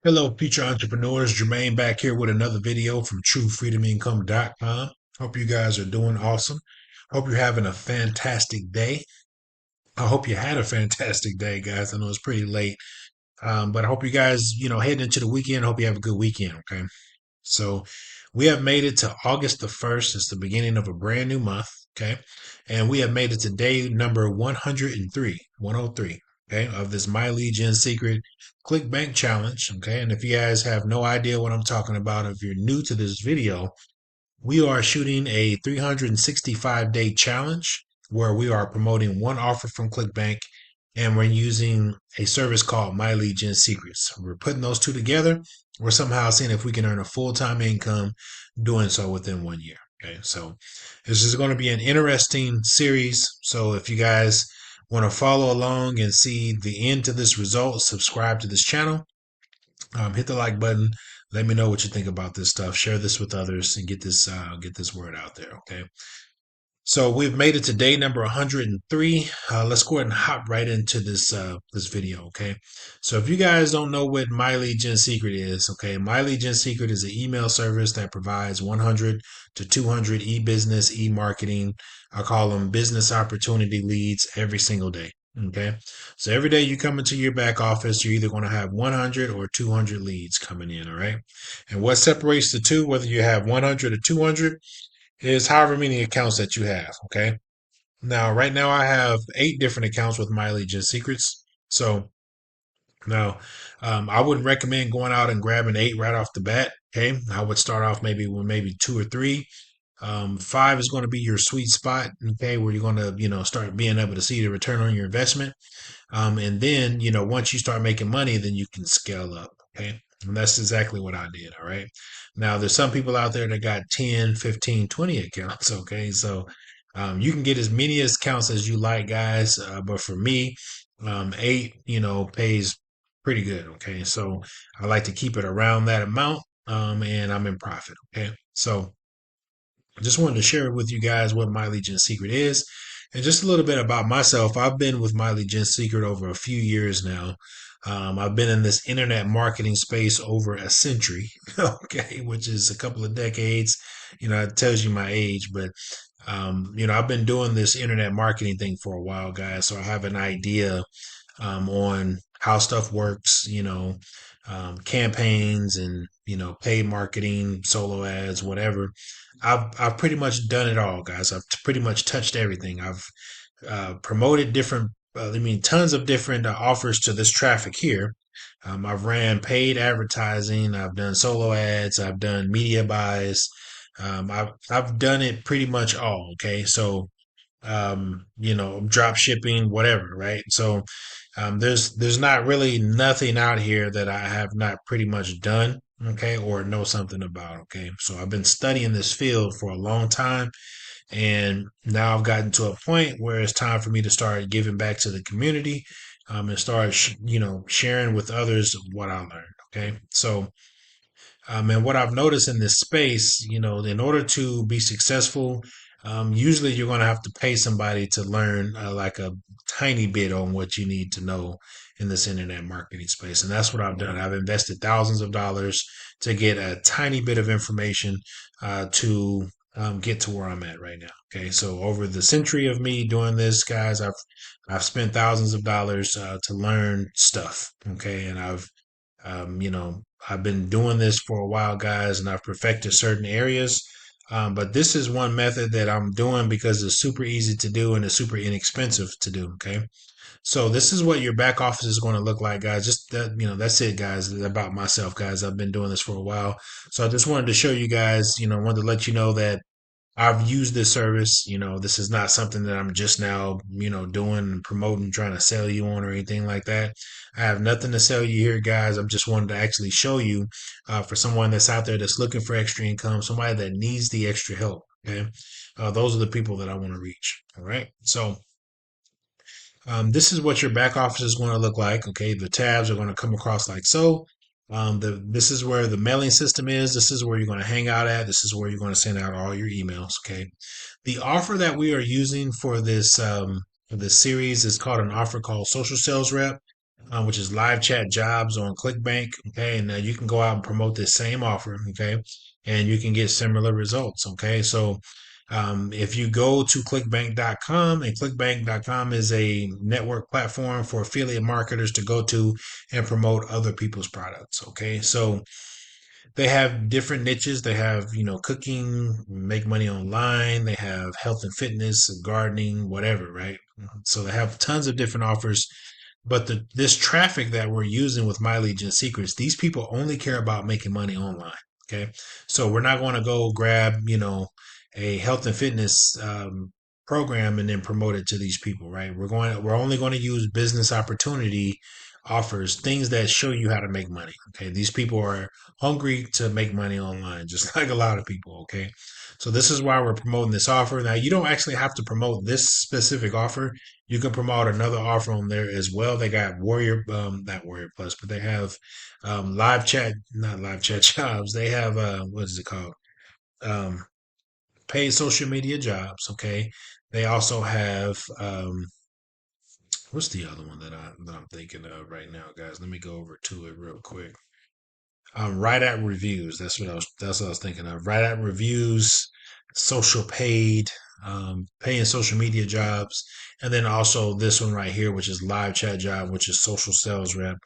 Hello, future entrepreneurs. Jermaine back here with another video from TrueFreedomIncome.com. Hope you guys are doing awesome. Hope you're having a fantastic day. I hope you had a fantastic day, guys. I know it's pretty late, but I hope you guys, heading into the weekend. Hope you have a good weekend. Okay. So we have made it to August the 1st. It's the beginning of a brand new month. Okay. And we have made it to day number 103, 103. Okay. Of this My Lead Gen Secret Click Bank Challenge. Okay. And if you guys have no idea what I'm talking about, if you're new to this video, we are shooting a 365-day challenge where we are promoting one offer from ClickBank and we're using a service called My Lead Gen Secrets. We're putting those two together. We're somehow seeing if we can earn a full-time income doing so within 1 year. Okay, so this is going to be an interesting series. So if you guys want to follow along and see the end to this result, subscribe to this channel. Hit the like button. Let me know what you think about this stuff. Share this with others and get this word out there. Okay. So we've made it to day number 103. Let's go ahead and hop right into this video. Okay. So if you guys don't know what My Lead Gen Secret is, okay, My Lead Gen Secret is an email service that provides 100 to 200 e-business, e-marketing. I call them business opportunity leads every single day. Okay. So every day you come into your back office, you're either going to have 100 or 200 leads coming in. All right. And what separates the two, whether you have 100 or 200, is however many accounts that you have. Okay. Now, right now, I have 8 different accounts with My Lead Gen Secrets. So now, I wouldn't recommend going out and grabbing 8 right off the bat. Okay. I would start off maybe with maybe 2 or 3. 5 is going to be your sweet spot. Okay. Where you're going to, start being able to see the return on your investment. And then, once you start making money, then you can scale up. Okay. And that's exactly what I did. All right. Now, there's some people out there that got 10, 15, 20 accounts. Okay. So you can get as many accounts as you like, guys. But for me, 8, pays pretty good. Okay. So I like to keep it around that amount. And I'm in profit. Okay. So I just wanted to share with you guys what My Lead Gen Secret is. And just a little bit about myself. I've been with My Lead Gen Secret over a few years now. I've been in this internet marketing space over a century, okay, which is a couple of decades. It tells you my age, but I've been doing this internet marketing thing for a while, guys. So I have an idea on how stuff works, campaigns and, paid marketing, solo ads, whatever. I've pretty much done it all, guys. I've pretty much touched everything. I've promoted different, tons of different offers to this traffic here. I've ran paid advertising. I've done solo ads. I've done media buys. I've done it pretty much all. Okay, so drop shipping, whatever, right? So there's not really nothing out here that I have not pretty much done, okay, or know something about, okay. So I've been studying this field for a long time, and now I've gotten to a point where it's time for me to start giving back to the community, and start, sharing with others what I learned, okay. So and what I've noticed in this space, in order to be successful, usually you're going to have to pay somebody to learn like a tiny bit on what you need to know in this internet marketing space. And that's what I've done. I've invested thousands of dollars to get a tiny bit of information to get to where I'm at right now. Okay. So over the century of me doing this, guys, I've spent thousands of dollars to learn stuff. Okay. And I've been doing this for a while, guys, and I've perfected certain areas. But this is one method that I'm doing because it's super easy to do and it's super inexpensive to do. Okay. So this is what your back office is going to look like, guys. Just that, that's it, guys. About myself, guys. I've been doing this for a while. So I just wanted to show you guys, wanted to let you know that I've used this service. This is not something that I'm just now, doing and promoting, trying to sell you on or anything like that. I have nothing to sell you here, guys. I'm just wanting to actually show you for someone that's out there that's looking for extra income, somebody that needs the extra help. Okay. Those are the people that I want to reach. All right. So, this is what your back office is going to look like. Okay. The tabs are going to come across like so. This is where the mailing system is. This is where you're going to hang out at. This is where you're going to send out all your emails. Okay. The offer that we are using for this series is called an offer called Social Sales Rep. which is live chat jobs on ClickBank. Okay, and you can go out and promote this same offer. Okay, and you can get similar results. Okay, so if you go to clickbank.com, and clickbank.com is a network platform for affiliate marketers to go to and promote other people's products. Okay, so they have different niches. They have, cooking, make money online. They have health and fitness, gardening, whatever, right? So they have tons of different offers. But this traffic that we're using with My Legion Secrets, these people only care about making money online. Okay. So we're not going to go grab, a health and fitness program and then promote it to these people, right? We're only going to use business opportunity offers, things that show you how to make money. Okay. These people are hungry to make money online, just like a lot of people. Okay. So this is why we're promoting this offer. Now, you don't actually have to promote this specific offer. You can promote another offer on there as well. They got Warrior, not Warrior Plus, but they have live chat, not live chat jobs. They have, what is it called? Um, Paid social media jobs. Okay. They also have, what's the other one that I'm thinking of right now, guys? Let me go over to it real quick. Right at reviews. That's what I was thinking of. Right at reviews, social paid, paying social media jobs, and then also this one right here, which is live chat job, which is social sales rep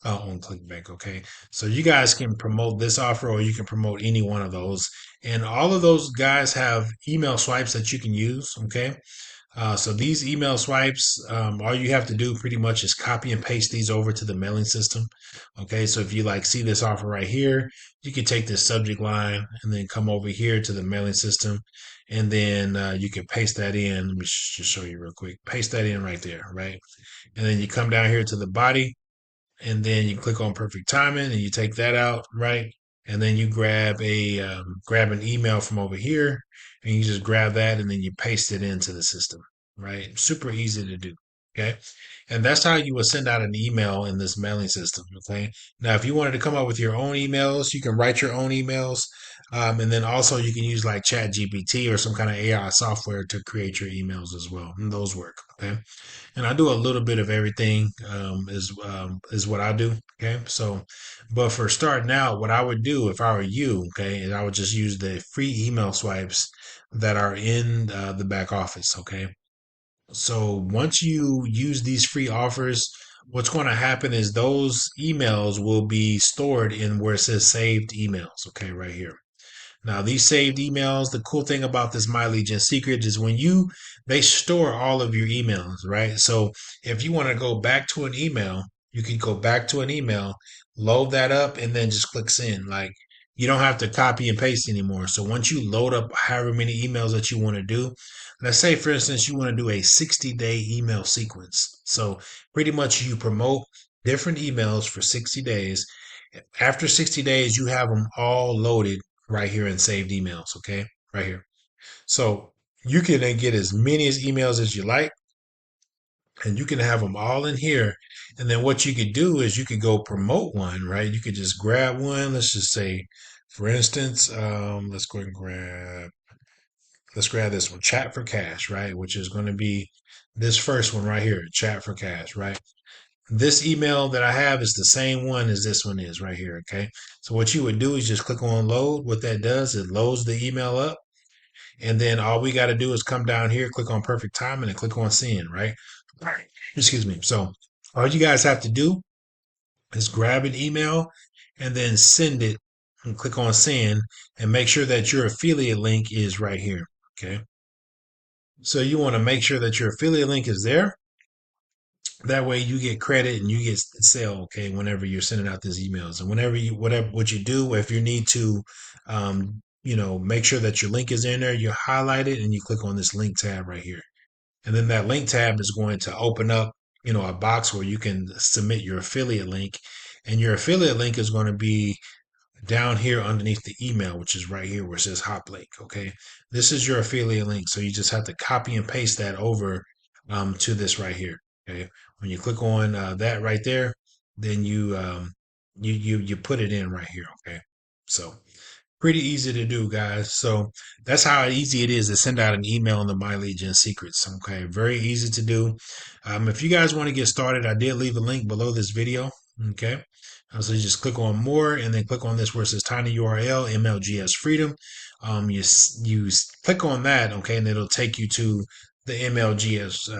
on ClickBank. Okay, so you guys can promote this offer, or you can promote any one of those, and all of those guys have email swipes that you can use. Okay, so these email swipes, all you have to do pretty much is copy and paste these over to the mailing system. Okay, so if you like see this offer right here, you can take this subject line and then come over here to the mailing system, and then you can paste that in. Let me just show you real quick. Paste that in right there, right? And then you come down here to the body, and then you click on perfect timing and you take that out, right? And then you grab an email from over here, and you just grab that and then you paste it into the system, right? Super easy to do. Okay. And that's how you would send out an email in this mailing system. Okay. Now, if you wanted to come up with your own emails, you can write your own emails. And then also you can use like Chat GPT or some kind of AI software to create your emails as well. And those work. Okay. And I do a little bit of everything, is what I do. Okay, so but for starting out, what I would do if I were you, okay, is I would just use the free email swipes that are in the back office. Okay, so once you use these free offers, what's going to happen is those emails will be stored in where it says saved emails. Okay, right here. Now, these saved emails, the cool thing about this My Legion secret is they store all of your emails, right? So if you want to go back to an email, you can go back to an email, load that up, and then just click send. Like, you don't have to copy and paste anymore. So once you load up however many emails that you want to do, let's say, for instance, you want to do a 60-day email sequence. So pretty much you promote different emails for 60 days. After 60 days, you have them all loaded right here in saved emails. Okay. Right here. So you can then get as many as emails as you like, and you can have them all in here. And then what you could do is you could go promote one, right? You could just grab one. Let's just say, for instance, let's grab this one, chat for cash, right? Which is going to be this first one right here, chat for cash, right? This email that I have is the same one as this one is right here. Okay. So what you would do is just click on load. What that does, it loads the email up. And then all we got to do is come down here, click on perfect timing and click on send, right? All right. Excuse me. So all you guys have to do is grab an email and then send it and click on send and make sure that your affiliate link is right here. Okay. So you want to make sure that your affiliate link is there. That way you get credit and you get sale. Okay. Whenever you're sending out these emails and what you do, if you need to, make sure that your link is in there, you highlight it and you click on this link tab right here. And then that link tab is going to open up, a box where you can submit your affiliate link, and your affiliate link is going to be down here underneath the email, which is right here where it says hop link. Okay. This is your affiliate link. So you just have to copy and paste that over to this right here. Okay. When you click on that right there, then you put it in right here. Okay. So Pretty easy to do, guys. So that's how easy it is to send out an email on the My Legion Secrets. Okay, very easy to do. If you guys want to get started, I did leave a link below this video. Okay, so you just click on more and then click on this where it says tiny URL MLGS Freedom. Click on that, okay, and it'll take you to the MLGS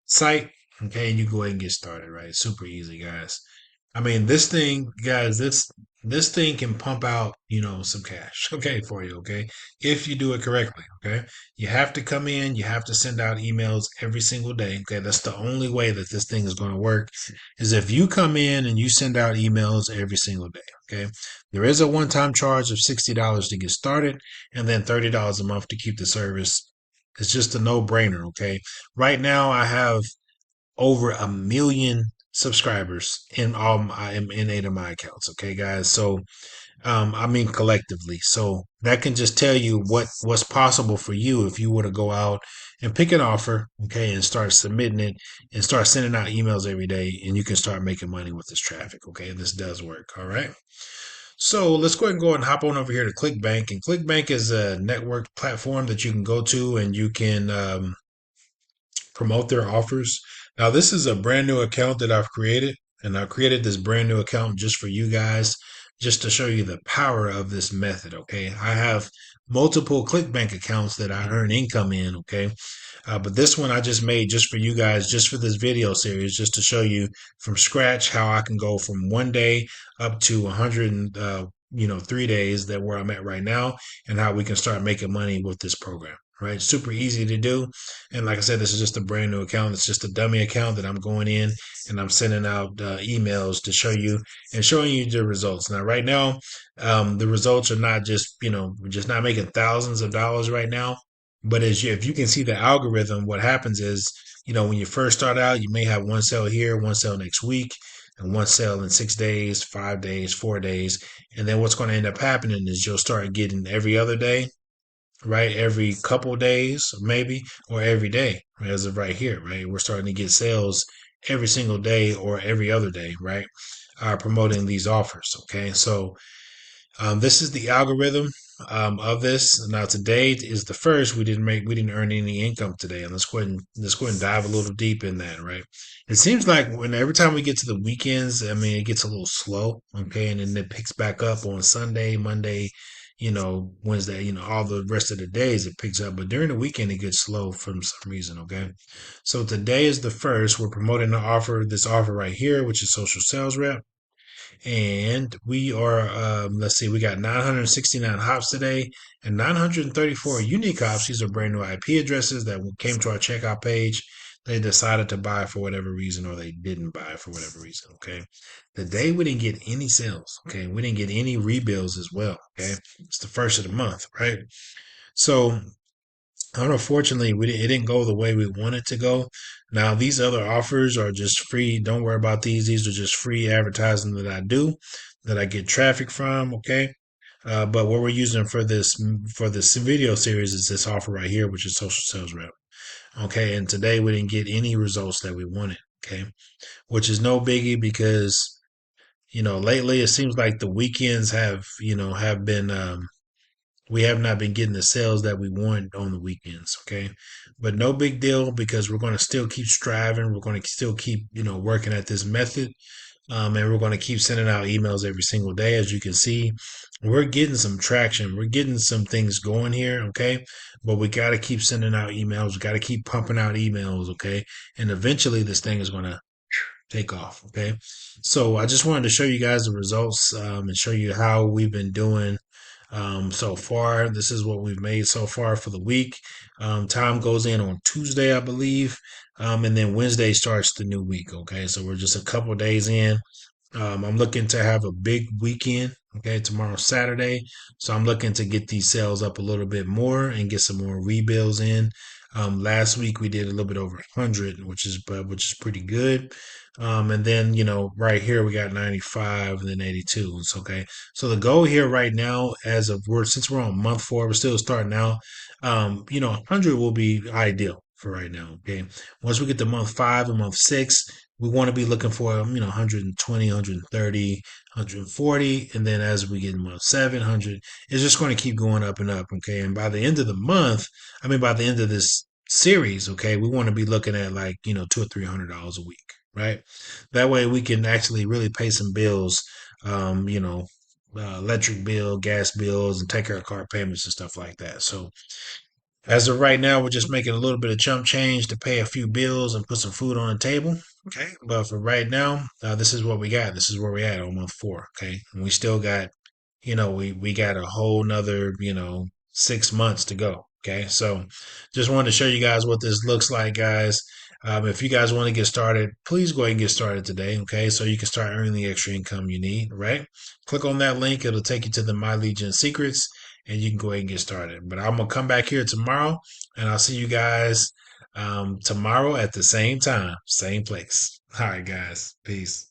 site. Okay, and you go ahead and get started. Right, super easy, guys. I mean, this thing, guys, this thing can pump out, some cash, okay, for you, okay, if you do it correctly, okay. You have to come in, you have to send out emails every single day, okay. That's the only way that this thing is going to work, is if you come in and you send out emails every single day, okay. There is a one-time charge of $60 to get started, and then $30 a month to keep the service. It's just a no-brainer, okay. Right now, I have over 1 million subscribers in 8 of my accounts. Okay, guys. So I mean collectively. So that can just tell you what's possible for you if you were to go out and pick an offer, okay, and start submitting it and start sending out emails every day, and you can start making money with this traffic. Okay, this does work. All right. So let's go ahead and hop on over here to ClickBank. And ClickBank is a network platform that you can go to and you can promote their offers. Now, this is a brand new account that I've created, and I created this brand new account just for you guys, just to show you the power of this method. Okay, I have multiple ClickBank accounts that I earn income in. Okay, but this one I just made just for you guys, just for this video series, just to show you from scratch how I can go from 1 day up to 100 and 3 days that where I'm at right now, and how we can start making money with this program. Right, super easy to do. And like I said, this is just a brand new account. It's just a dummy account that I'm going in and I'm sending out emails to show you and showing you the results. Now, right now, the results are not just, we're just not making thousands of dollars right now. But if you can see the algorithm, what happens is, when you first start out, you may have one sale here, one sale next week, and one sale in 6 days, 5 days, 4 days. And then what's going to end up happening is you'll start getting every other day, right? Every couple days, maybe, or every day, right? As of right here, right? We're starting to get sales every single day or every other day, right? Promoting these offers. Okay. So this is the algorithm of this. Now today is the first. We didn't earn any income today, and let's go ahead and dive a little deep in that. Right. It seems like when every time we get to the weekends, I mean, it gets a little slow. Okay, and then it picks back up on Sunday, Monday, Wednesday, all the rest of the days it picks up. But during the weekend, it gets slow for some reason. Okay, so today is the first. We're promoting this offer right here, which is social sales rep. And we are, let's see, we got 969 hops today and 934 unique hops. These are brand new IP addresses that came to our checkout page. They decided to buy for whatever reason, or they didn't buy for whatever reason. Okay. Today we didn't get any sales. Okay. We didn't get any rebills as well. Okay. It's the first of the month, right? So unfortunately, it didn't go the way we wanted to go. Now, these other offers are just free. Don't worry about these. These are just free advertising that I do, that I get traffic from. Okay. But what we're using for this video series is this offer right here, which is social sales rep. Okay. And today we didn't get any results that we wanted. Okay. Which is no biggie because, lately it seems like the weekends have been, we have not been getting the sales that we want on the weekends. Okay. But no big deal, because we're going to still keep striving. We're going to still keep, working at this method. And we're going to keep sending out emails every single day. As you can see, we're getting some traction. We're getting some things going here. Okay. But we got to keep sending out emails. We got to keep pumping out emails. Okay. And eventually this thing is going to take off. Okay. So I just wanted to show you guys the results, and show you how we've been doing so far. This is what we've made so far for the week. Time goes in on Tuesday, I believe. And then Wednesday starts the new week. Okay. So we're just a couple days in. I'm looking to have a big weekend. Okay, tomorrow's Saturday, so I'm looking to get these sales up a little bit more and get some more rebills in. Last week we did a little bit over 100, which is pretty good. And then right here we got 95 and then 82. It's okay. So the goal here right now, since we're on month 4, we're still starting out. 100 will be ideal for right now. Okay, once we get to month 5 and month 6, we want to be looking for 120, 130, 140, and then as we get more 700, it's just going to keep going up and up. Okay, and by the end of the month, I mean by the end of this series, okay, we want to be looking at like $200 or $300 a week, right? That way we can actually really pay some bills, electric bill, gas bills, and take care of car payments and stuff like that. So as of right now, we're just making a little bit of chump change to pay a few bills and put some food on the table. Okay. But for right now, this is what we got. This is where we're at on month 4. Okay. And we still got, we got a whole nother, 6 months to go. Okay. So just wanted to show you guys what this looks like, guys. If you guys want to get started, please go ahead and get started today. Okay. So you can start earning the extra income you need, right? Click on that link. It'll take you to the My Legion Secrets and you can go ahead and get started. But I'm going to come back here tomorrow and I'll see you guys tomorrow at the same time, same place. All right, guys. Peace.